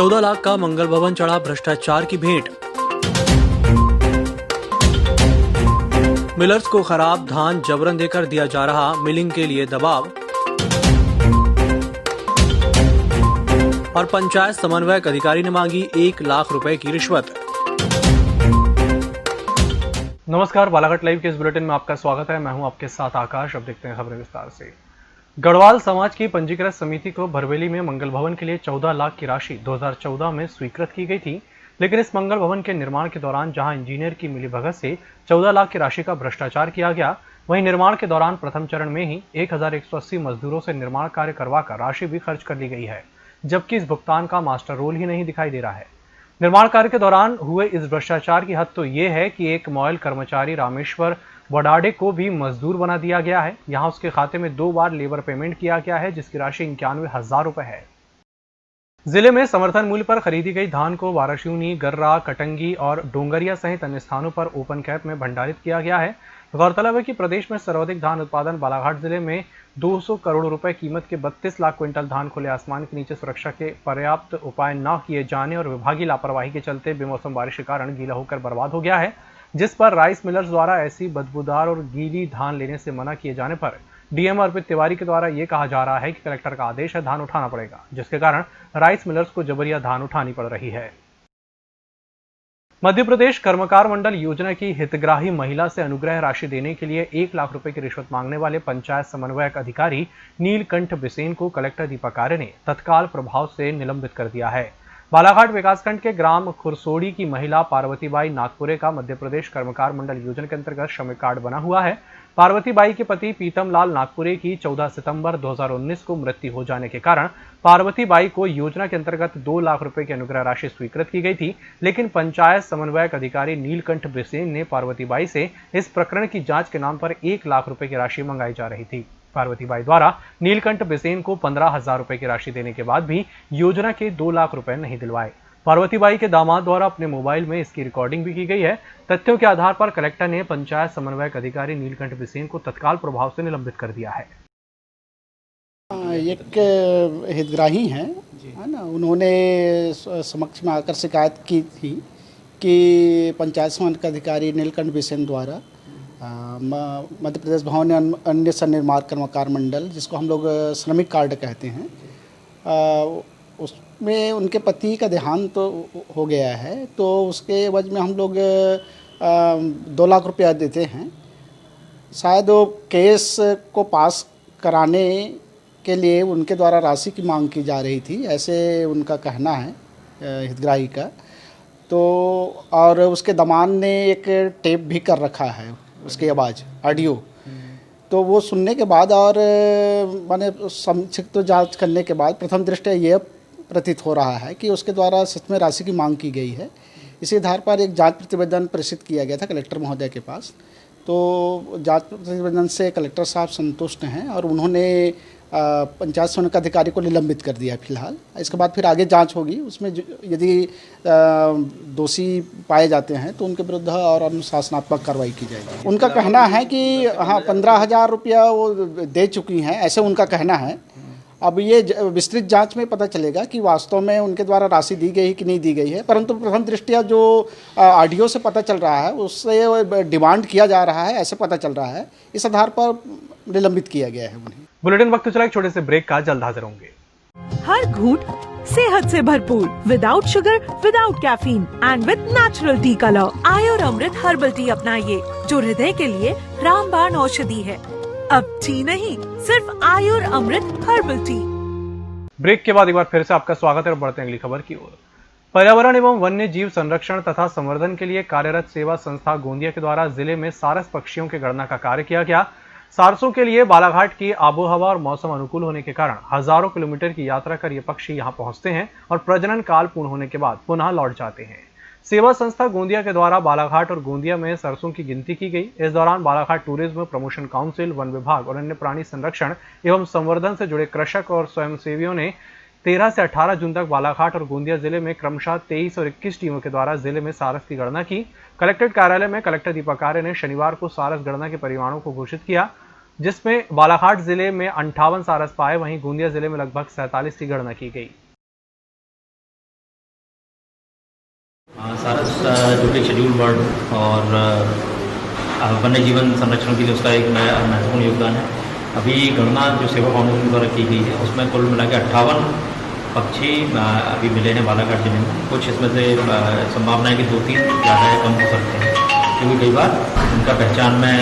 14 लाख का मंगल भवन चढ़ा भ्रष्टाचार की भेंट। मिलर्स को खराब धान जबरन देकर दिया जा रहा मिलिंग के लिए दबाव। और पंचायत समन्वयक अधिकारी ने मांगी 1 लाख रुपए की रिश्वत। नमस्कार, बालाघाट लाइव के इस बुलेटिन में आपका स्वागत है। मैं हूं आपके साथ आकाश। अब देखते हैं खबरें विस्तार से। गढ़वाल समाज की पंजीकृत समिति को भरवेली में मंगल भवन के लिए 14 लाख की राशि 2014 में स्वीकृत की गई थी, लेकिन इस मंगल भवन के निर्माण के दौरान जहां इंजीनियर की मिलीभगत से 14 लाख की राशि का भ्रष्टाचार किया गया, वहीं निर्माण के दौरान प्रथम चरण में ही 1180 मजदूरों से निर्माण कार्य करवाकर राशि भी खर्च कर ली गई है, जबकि इस भुगतान का मास्टर रोल ही नहीं दिखाई दे रहा है। निर्माण कार्य के दौरान हुए इस भ्रष्टाचार की हद तो ये है कि एक मॉयल कर्मचारी रामेश्वर वडाडे को भी मजदूर बना दिया गया है। यहां उसके खाते में 2 बार लेबर पेमेंट किया गया है, जिसकी राशि 91,000 रुपए है। जिले में समर्थन मूल्य पर खरीदी गई धान को वाराशिवनी, गर्रा, कटंगी और डोंगरिया सहित अन्य स्थानों पर ओपन कैप में भंडारित किया गया है। गौरतलब है कि प्रदेश में सर्वाधिक धान उत्पादन बालाघाट जिले में 200 करोड़ रुपए कीमत के 32 लाख क्विंटल धान खुले आसमान के नीचे सुरक्षा के पर्याप्त उपाय न किए जाने और विभागीय लापरवाही के चलते बेमौसम बारिश के कारण गीला होकर बर्बाद हो गया है, जिस पर राइस मिलर्स द्वारा ऐसी बदबूदार और गीली धान लेने से मना किए जाने पर डीएम अर्पित तिवारी के द्वारा यह कहा जा रहा है कि कलेक्टर का आदेश है, धान उठाना पड़ेगा, जिसके कारण राइस मिलर्स को जबरिया धान उठानी पड़ रही है। मध्य प्रदेश कर्मकार मंडल योजना की हितग्राही महिला से अनुग्रह राशि देने के लिए 1 लाख रुपए की रिश्वत मांगने वाले पंचायत समन्वयक अधिकारी नीलकंठ बिसेन को कलेक्टर दीपक आर्य ने तत्काल प्रभाव से निलंबित कर दिया है। बालाघाट विकासखंड के ग्राम खुरसोड़ी की महिला पार्वतीबाई नागपुरे का मध्य प्रदेश कर्मकार मंडल योजना के अंतर्गत श्रमिक कार्ड बना हुआ है। पार्वतीबाई के पति पीतम लाल नागपुरे की 14 सितंबर 2019 को मृत्यु हो जाने के कारण पार्वतीबाई को योजना के अंतर्गत 2 लाख रुपए की अनुग्रह राशि स्वीकृत की गई थी, लेकिन पंचायत समन्वयक अधिकारी नीलकंठ बिसेन ने पार्वतीबाई से इस प्रकरण की जांच के नाम पर 1 लाख रुपए की राशि मंगाई जा रही थी। पार्वतीबाई द्वारा नीलकंठ बिसेन को 15,000 रुपए की राशि देने के बाद भी योजना के 2 लाख रुपए नहीं दिलवाए। पार्वतीबाई के दामाद द्वारा अपने मोबाइल में इसकी रिकॉर्डिंग भी की गई है। तथ्यों के आधार पर कलेक्टर ने पंचायत समन्वयक अधिकारी नीलकंठ बिसेन को तत्काल प्रभाव से निलंबित कर दिया है। एक हितग्राही है ना, उन्होंने समक्ष में आकर शिकायत की थी कि पंचायत समन्वयक अधिकारी नीलकंठ बिसेन द्वारा मध्य प्रदेश भवन अन्य सन्निर्माण कर्मकार मंडल, जिसको हम लोग श्रमिक कार्ड कहते हैं, उसमें उनके पति का देहांत तो हो गया है, तो उसके एवज में हम लोग 2 लाख रुपया देते हैं। शायद वो केस को पास कराने के लिए उनके द्वारा राशि की मांग की जा रही थी, ऐसे उनका कहना है हितग्राही का। तो और उसके दामाद ने एक टेप भी कर रखा है, उसकी आवाज़ ऑडियो, तो वो सुनने के बाद और माने संक्षिप्त जांच करने के बाद प्रथम दृष्टया यह प्रतीत हो रहा है कि उसके द्वारा सच में राशि की मांग की गई है। इसी आधार पर एक जांच प्रतिवेदन प्रेषित किया गया था कलेक्टर महोदय के पास। तो जांच प्रतिवेदन से कलेक्टर साहब संतुष्ट हैं और उन्होंने पंचायत समन्वयक अधिकारी को निलंबित कर दिया है फिलहाल। इसके बाद फिर आगे जांच होगी, उसमें यदि दोषी पाए जाते हैं तो उनके विरुद्ध और अनुशासनात्मक कार्रवाई की जाएगी। उनका कहना है कि हाँ 15,000 रुपया वो दे चुकी हैं, ऐसे उनका कहना है। अब ये विस्तृत जांच में पता चलेगा कि वास्तव में उनके द्वारा राशि दी गई कि नहीं दी गई है, परंतु प्रथम दृष्टया जो ऑडियो से पता चल रहा है उससे डिमांड किया जा रहा है, ऐसे पता चल रहा है। इस आधार पर निलंबित किया गया है उन्हें। बुलेटिन वक्त चला एक छोटे से ब्रेक का, जल्द हाजिर होंगे। हर घूंट सेहत से भरपूर, without sugar, without caffeine and with natural tea colour. Ayur Amrit herbal tea अपनाइए, जो हृदय के लिए रामबाण औषधि है। अब टी नहीं, सिर्फ आयुर अमृत हर्बल टी। ब्रेक के बाद एक बार फिर से आपका स्वागत है और बढ़ते हैं अगली खबर की ओर। पर्यावरण एवं वन्य जीव संरक्षण तथा संवर्धन के लिए कार्यरत सेवा संस्था गोंदिया के द्वारा जिले में सारस पक्षियों की गणना का कार्य किया गया। सारसों के लिए बालाघाट की आबोहवा और मौसम अनुकूल होने के कारण हजारों किलोमीटर की यात्रा कर ये पक्षी यहां पहुंचते हैं और प्रजनन काल पूर्ण होने के बाद पुनः लौट जाते हैं। सेवा संस्था गोंदिया के द्वारा बालाघाट और गोंदिया में सरसों की गिनती की गई। इस दौरान Balaghat tourism promotion council, one विभाग और अन्य प्राणी संरक्षण एवं संवर्धन से जुड़े कृषक और स्वयंसेवियों ने 13 से 18 जून तक बालाघाट और गोंदिया जिले में क्रमशः 23 और 21 टीमों के द्वारा जिले में सारस की गणना की। कलेक्ट्रेट कार्यालय में कलेक्टर दीपक आर्य ने शनिवार को सारस गणना के परिमाणों को घोषित किया, जिसमें बालाघाट जिले में 58 सारस पाए, वहीं गोंदिया जिले में लगभग 47 की गणना की गई। जो कि शेड्यूल वर्ड और वन्य जीवन संरक्षण के लिए उसका एक महत्वपूर्ण योगदान है। अभी गणना जो सेवा फाउंडेशन द्वारा की गई है उसमें कुल मिला के 58 पक्षी अभी मिले हैं बालाघाट जिले में। कुछ इसमें से संभावना है कि 2-3 ज़्यादा या कम हो सकते हैं, क्योंकि कई बार उनका पहचान में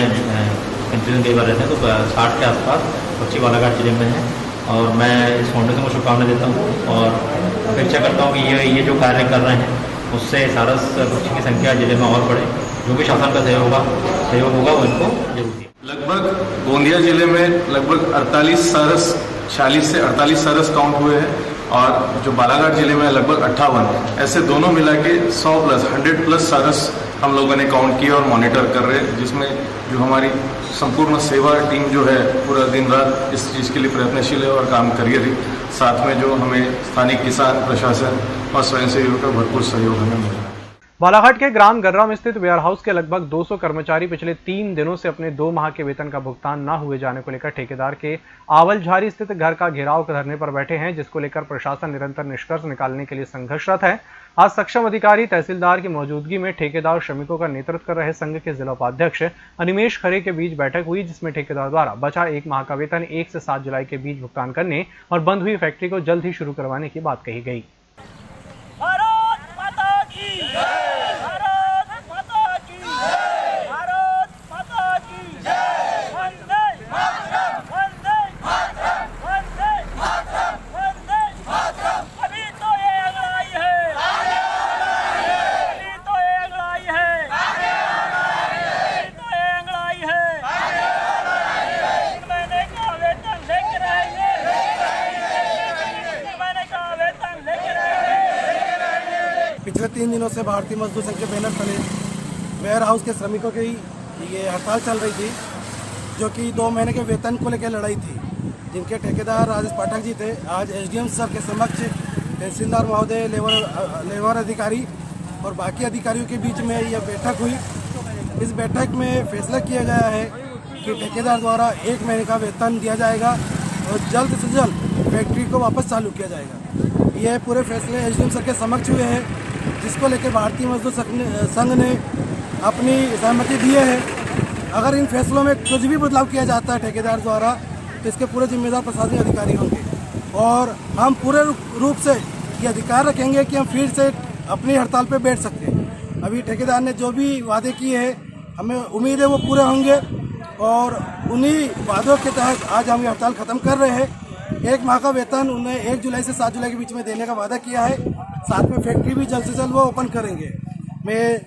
कंफ्यूजन कई बार रहते हैं। तो 60 के आसपास पक्षी बालाघाट जिले में हैं और मैं इस फाउंडेशन को शुभकामनाएं देता हूँ और अपेक्षा करता हूँ कि ये जो कार्य कर रहे हैं उससे सारस पक्षी की संख्या जिले में और बढ़े। जो भी शासन का सहयोग होगा वो इनको जरूर दिए। लगभग गोंदिया जिले में लगभग 40 से 48 सारस काउंट हुए हैं और जो बालाघाट जिले में लगभग 58, ऐसे दोनों मिला के 100+ सारस हम लोगों ने काउंट किए और मॉनिटर कर रहे हैं, जिसमें जो हमारी संपूर्ण सेवा टीम जो है पूरा दिन रात इस चीज़ के लिए प्रयत्नशील है और काम कर रही। साथ में जो हमें स्थानीय किसान प्रशासन और स्वयंसेवियों का भरपूर सहयोग हमें मिल रहा है। बालाघाट के ग्राम गर्रा में स्थित वेयरहाउस के लगभग 200 कर्मचारी पिछले 3 दिनों से अपने 2 माह के वेतन का भुगतान न हुए जाने को लेकर ठेकेदार के आवलझारी स्थित घर का घेराव करने पर बैठे हैं, जिसको लेकर प्रशासन निरंतर निष्कर्ष निकालने के लिए संघर्षरत है। आज सक्षम अधिकारी तहसीलदार की मौजूदगी में ठेकेदार श्रमिकों का नेतृत्व कर रहे संघ के जिला उपाध्यक्ष अनिमेश खरे के बीच बैठक हुई, जिसमें ठेकेदार द्वारा बचा 1 माह का वेतन 1 से 7 जुलाई के बीच भुगतान करने और बंद हुई फैक्ट्री को जल्द ही शुरू करवाने की बात कही गई। पिछले 3 दिनों से भारतीय मजदूर संघ के बैनर तले वेयर हाउस के श्रमिकों की ये हड़ताल चल रही थी, जो कि 2 महीने के वेतन को लेकर लड़ाई थी, जिनके ठेकेदार राजेश पाठक जी थे। आज एसडीएम सर के समक्ष तहसीलदार महोदय, लेबर अधिकारी और बाकी अधिकारियों के बीच में यह बैठक हुई। इस बैठक में फैसला किया गया है कि ठेकेदार द्वारा 1 महीने का वेतन दिया जाएगा और जल्द से जल्द फैक्ट्री को वापस चालू किया जाएगा। यह पूरे फैसले एसडीएम सर के समक्ष हुए हैं, जिसको लेकर भारतीय मजदूर संघ ने अपनी सहमति दी है। अगर इन फैसलों में कुछ भी बदलाव किया जाता है ठेकेदार द्वारा, तो इसके पूरे जिम्मेदार प्रशासनिक अधिकारी होंगे और हम पूरे रूप से ये अधिकार रखेंगे कि हम फिर से अपनी हड़ताल पर बैठ सकते हैं। अभी ठेकेदार ने जो भी वादे किए हैं, हमें उम्मीद है वो पूरे होंगे और उन्हीं वादों के तहत आज हम ये हड़ताल खत्म कर रहे हैं। 1 माह का वेतन उन्हें 1 जुलाई से 7 जुलाई के बीच में देने का वादा किया है। साथ में फैक्ट्री भी जल्द से जल्द वो ओपन करेंगे। मैं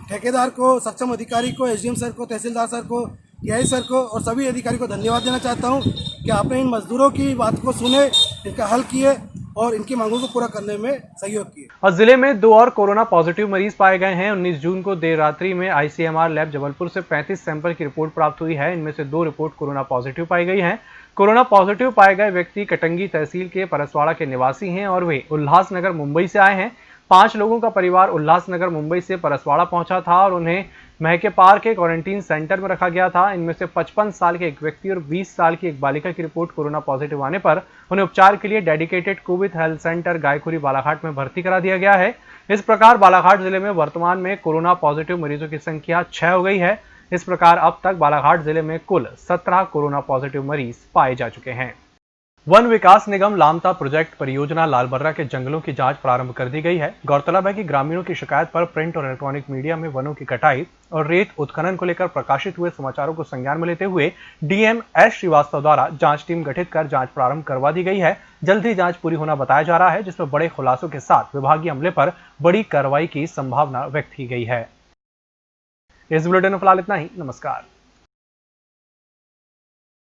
ठेकेदार को, सक्षम अधिकारी को, एसडीएम सर को, तहसीलदार सर को, टीआई सर को और सभी अधिकारी को धन्यवाद देना चाहता हूं कि आपने इन मजदूरों की बात को सुने, इनका हल किए और इनकी मांगों को पूरा करने में सहयोग किया। और जिले में 2 और कोरोना पॉजिटिव मरीज पाए गए हैं। 19 जून को देर रात्रि में आईसीएमआर लैब जबलपुर से 35 सैंपल की रिपोर्ट प्राप्त हुई है। इनमें से 2 रिपोर्ट कोरोना पॉजिटिव पाई गई है। कोरोना पॉजिटिव पाए गए व्यक्ति कटंगी तहसील के परसवाड़ा के निवासी हैं और वे उल्लासनगर मुंबई से आए हैं। 5 लोगों का परिवार उल्लासनगर मुंबई से परसवाड़ा पहुंचा था और उन्हें महके पार के क्वारंटीन सेंटर में रखा गया था। इनमें से 55 साल के एक व्यक्ति और 20 साल की एक बालिका की रिपोर्ट कोरोना पॉजिटिव आने पर उन्हें उपचार के लिए dedicated Covid health centre Gaykhuri Balaghat में भर्ती करा दिया गया है। इस प्रकार बालाघाट जिले में वर्तमान में कोरोना पॉजिटिव मरीजों की संख्या 6 हो गई है। इस प्रकार अब तक बालाघाट जिले में कुल 17 कोरोना पॉजिटिव मरीज पाए जा चुके हैं। वन विकास निगम लामता प्रोजेक्ट परियोजना लालबर्रा के जंगलों की जांच प्रारंभ कर दी गई है। गौरतलब है कि ग्रामीणों की शिकायत पर प्रिंट और इलेक्ट्रॉनिक मीडिया में वनों की कटाई और रेत उत्खनन को लेकर प्रकाशित हुए समाचारों को संज्ञान में लेते हुए डीएम एस श्रीवास्तव द्वारा जांच टीम गठित कर जांच प्रारंभ करवा दी गई है। जल्द ही जांच पूरी होना बताया जा रहा है, जिसमें बड़े खुलासों के साथ विभागीय अमले पर बड़ी कार्रवाई की संभावना व्यक्त की गई है। इस बुलेटिन में फिलहाल इतना ही। नमस्कार।